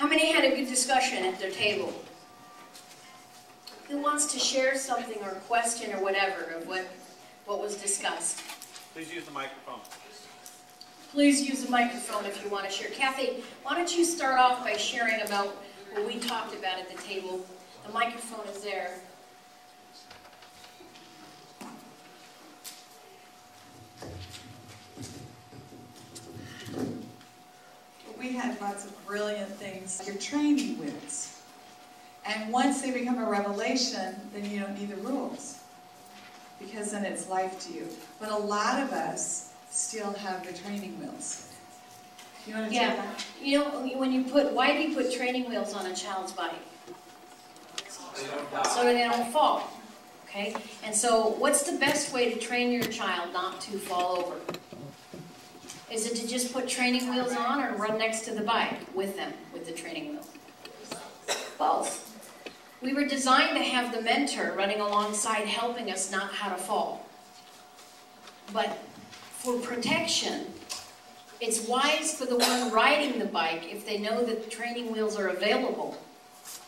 How many had a good discussion at their table? Who wants to share something or question or whatever of what was discussed? Please use the microphone. Please use the microphone if you want to share. Kathy, why don't you start off by sharing about what we talked about at the table. The microphone is there. We had lots of brilliant things. Your training wheels. And once they become a revelation, then you don't need the rules. Because then it's life to you. But a lot of us still have the training wheels. You want to take that? You know, why do you put training wheels on a child's bike? So that they don't fall. Okay? And so what's the best way to train your child not to fall over? Is it to just put training wheels on or run next to the bike with them, with the training wheels? Both. We were designed to have the mentor running alongside helping us not how to fall. But for protection, it's wise for the one riding the bike, if they know that training wheels are available,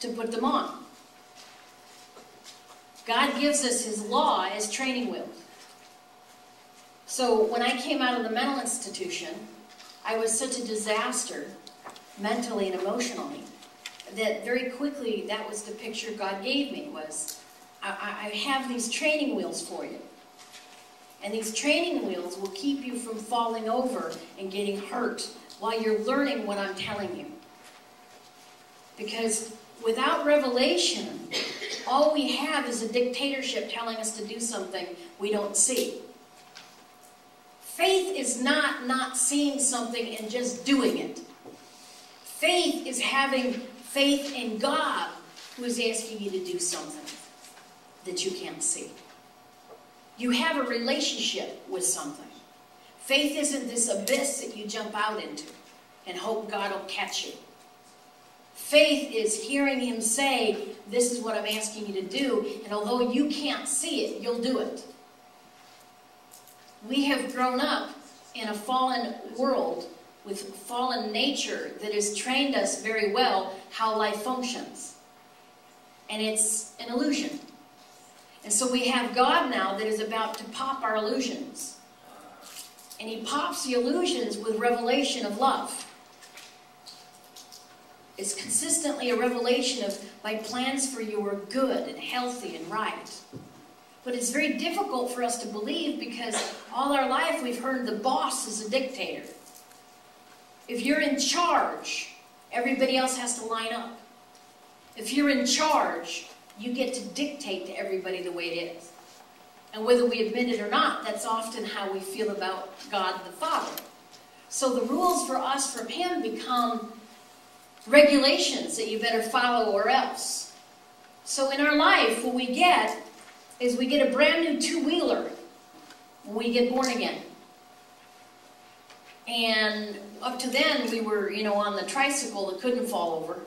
to put them on. God gives us His law as training wheels. So when I came out of the mental institution, I was such a disaster, mentally and emotionally, that very quickly that was the picture God gave me, was I have these training wheels for you. And these training wheels will keep you from falling over and getting hurt while you're learning what I'm telling you. Because without revelation, all we have is a dictatorship telling us to do something we don't see. Faith is not seeing something and just doing it. Faith is having faith in God, who is asking you to do something that you can't see. You have a relationship with something. Faith isn't this abyss that you jump out into and hope God will catch you. Faith is hearing Him say, this is what I'm asking you to do, and although you can't see it, you'll do it. We have grown up in a fallen world with fallen nature that has trained us very well how life functions. And it's an illusion. And so we have God now that is about to pop our illusions. And He pops the illusions with revelation of love. It's consistently a revelation of my plans for you are good and healthy and right. But it's very difficult for us to believe because all our life we've heard the boss is a dictator. If you're in charge, everybody else has to line up. If you're in charge, you get to dictate to everybody the way it is. And whether we admit it or not, that's often how we feel about God the Father. So the rules for us from Him become regulations that you better follow or else. So in our life, what we get is we get a brand new two-wheeler when we get born again. And up to then, we were, on the tricycle that couldn't fall over.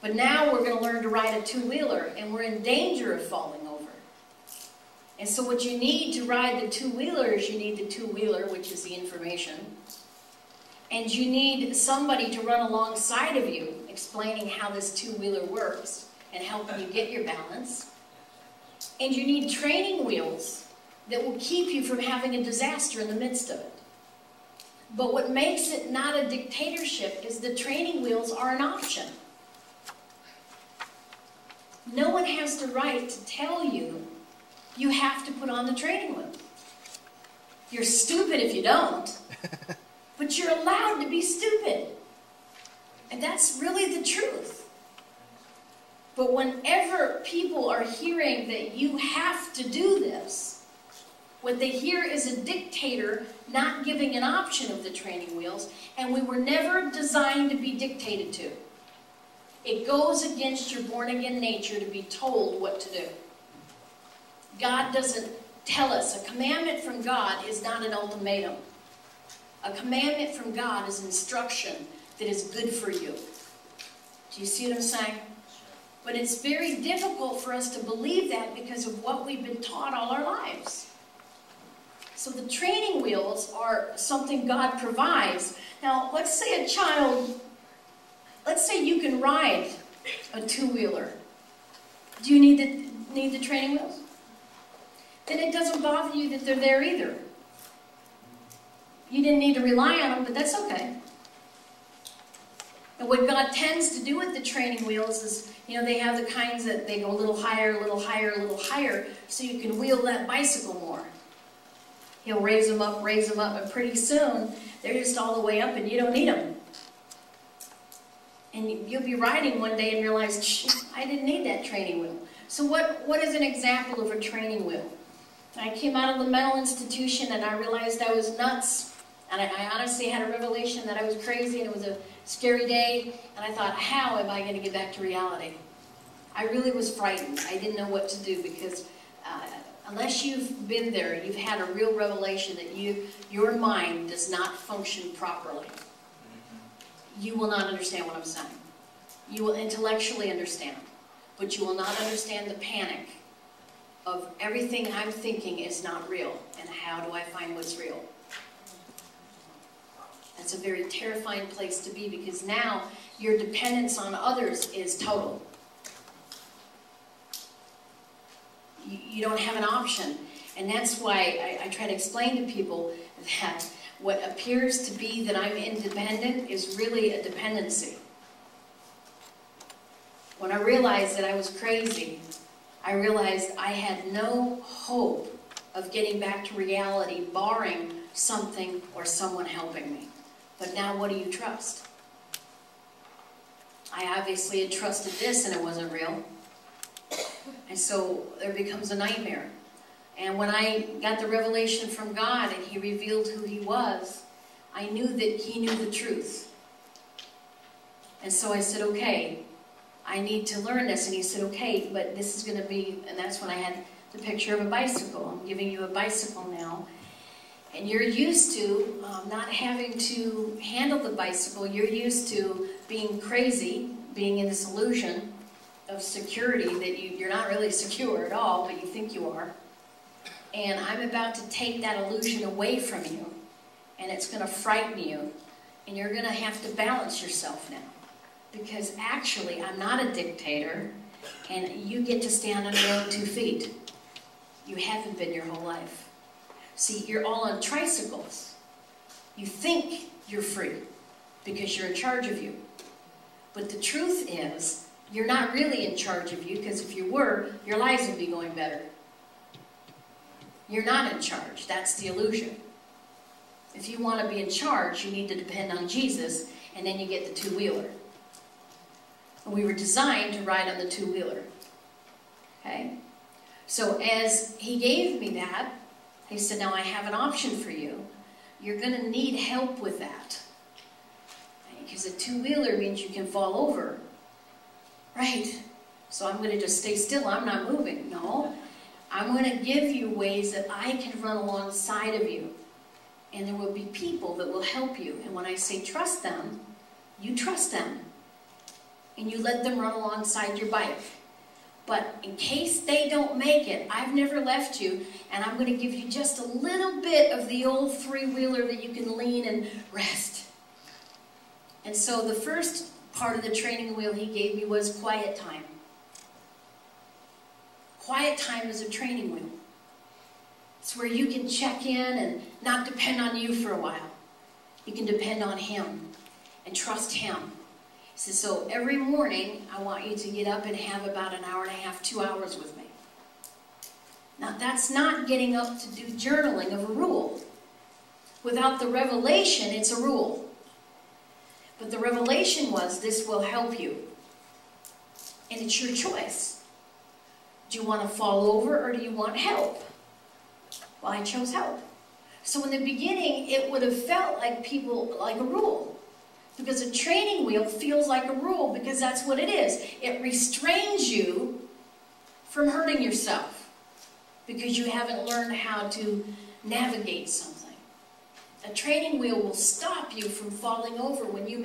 But now we're going to learn to ride a two-wheeler, and we're in danger of falling over. And so what you need to ride the two-wheeler is you need the two-wheeler, which is the information. And you need somebody to run alongside of you, explaining how this two-wheeler works and helping you get your balance. And you need training wheels that will keep you from having a disaster in the midst of it. But what makes it not a dictatorship is the training wheels are an option. No one has the right to tell you you have to put on the training wheel. You're stupid if you don't, but you're allowed to be stupid. And that's really the truth. But whenever people are hearing that you have to do this, what they hear is a dictator not giving an option of the training wheels, and we were never designed to be dictated to. It goes against your born-again nature to be told what to do. God doesn't tell us. A commandment from God is not an ultimatum. A commandment from God is instruction that is good for you. Do you see what I'm saying? But it's very difficult for us to believe that because of what we've been taught all our lives. So the training wheels are something God provides. Now, let's say a child let's say you can ride a two-wheeler. Do you need the training wheels? Then it doesn't bother you that they're there either. You didn't need to rely on them, but that's okay. And what God tends to do with the training wheels is, you know, they have the kinds that they go a little higher, a little higher, a little higher, so you can wheel that bicycle more. He'll raise them up, and pretty soon, they're just all the way up and you don't need them. And you'll be riding one day and realize, shh, I didn't need that training wheel. So what is an example of a training wheel? I came out of the mental institution and I realized I was nuts. And I honestly had a revelation that I was crazy and it was a scary day. And I thought, how am I going to get back to reality? I really was frightened. I didn't know what to do because unless you've been there, you've had a real revelation that your mind does not function properly. You will not understand what I'm saying. You will intellectually understand, but you will not understand the panic of everything I'm thinking is not real, and how do I find what's real? That's a very terrifying place to be because now your dependence on others is total. You don't have an option, and that's why I try to explain to people that what appears to be that I'm independent is really a dependency. When I realized that I was crazy, I realized I had no hope of getting back to reality barring something or someone helping me. But now what do you trust? I obviously had trusted this and it wasn't real. And so there becomes a nightmare. And when I got the revelation from God and He revealed who He was, I knew that He knew the truth. And so I said, okay, I need to learn this. And He said, okay, but this is going to be, and that's when I had the picture of a bicycle. I'm giving you a bicycle now. And you're used to not having to handle the bicycle. You're used to being crazy, being in this illusion of security that you're not really secure at all, but you think you are. And I'm about to take that illusion away from you, and it's going to frighten you, and you're going to have to balance yourself now. Because actually, I'm not a dictator, and you get to stand on your own 2 feet. You haven't been your whole life. See, you're all on tricycles. You think you're free because you're in charge of you. But the truth is, you're not really in charge of you, because if you were, your lives would be going better. You're not in charge. That's the illusion. If you want to be in charge, you need to depend on Jesus, and then you get the two-wheeler. And we were designed to ride on the two-wheeler. Okay? So as He gave me that, He said, now I have an option for you. You're going to need help with that. Because a two-wheeler means you can fall over. Right? So I'm going to just stay still. I'm not moving. No. I'm going to give you ways that I can run alongside of you. And there will be people that will help you. And when I say trust them, you trust them. And you let them run alongside your bike. But in case they don't make it, I've never left you. And I'm going to give you just a little bit of the old three-wheeler that you can lean and rest. And so the first part of the training wheel He gave me was quiet time. Quiet time is a training wheel. It's where you can check in and not depend on you for a while. You can depend on Him and trust Him. He says, so every morning I want you to get up and have about an hour and a half, 2 hours with me. Now that's not getting up to do journaling of a rule. Without the revelation, it's a rule. But the revelation was, this will help you. And it's your choice. Do you want to fall over or do you want help? Well, I chose help. So in the beginning, it would have felt like a rule. Because a training wheel feels like a rule because that's what it is. It restrains you from hurting yourself because you haven't learned how to navigate something. A training wheel will stop you from falling over when you